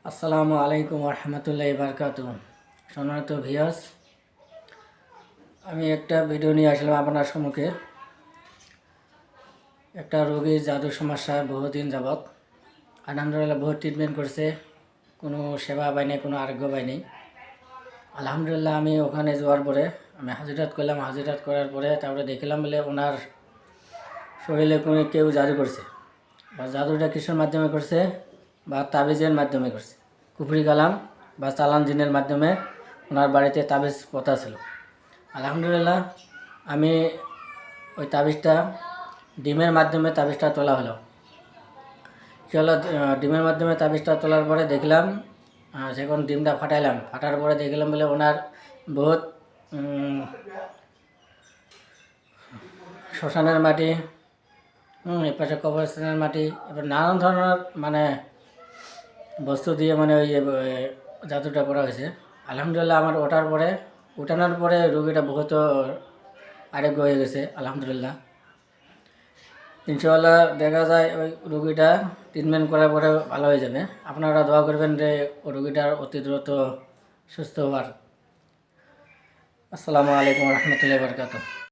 আসসালামু আলাইকুম রহমতুল্লাহি বারকাতুহু। সম্মানিত ভিউয়ার্স, আমি একটা ভিডিও নিয়ে আসলাম আপনার সম্মুখে। একটা রোগীর জাদু সমস্যা বহুদিন যাবৎ, আলহামদুলিল্লাহ বহু ট্রিটমেন্ট করছে, কোনো সেবা পাই নাই, কোনো আরোগ্য পাই নাই। আলহামদুলিল্লাহ আমি ওখানে যাওয়ার পরে আমি হাজিরাত করলাম। হাজিরাত করার পরে তারপরে দেখলাম বলে ওনার শরীরে কোনো কেউ জাদু করছে, বা জাদুটা কিসের মাধ্যমে করছে, বা তাবিজের মাধ্যমে করছে। কুফরি কালাম বা চালান জিনের মাধ্যমে ওনার বাড়িতে তাবিজ পোতা ছিল। আলহামদুলিল্লাহ আমি ওই তাবিজটা ডিমের মাধ্যমে তাবিজটা তোলা হলো। চলো, ডিমের মাধ্যমে তাবিজটা তোলার পরে দেখলাম, যখন ডিমটা ফাটাইলাম, ফাটার পরে দেখলাম বলে ওনার বহুত শ্মশানের মাটি, এপাশে কবরস্থানের মাটি, এবার নানান ধরনের বস্তু দিয়ে ওই জাদুটা করা হয়েছে। আলহামদুলিল্লাহ আমার উঠানোর পরে রোগীটা বহুত আরোগ্য হয়ে গেছে। আলহামদুলিল্লাহ ইনশাআল্লাহ দেখা যায় ওই রোগীটা ট্রিটমেন্ট করার পরে ভালো হয়ে যাবে। আপনারা দোয়া করবেন যে ওই রোগীটার অতি দ্রুত সুস্থ হওয়ার। আসসালামু আলাইকুম রহমতুল্লাহি বারকাতুহু।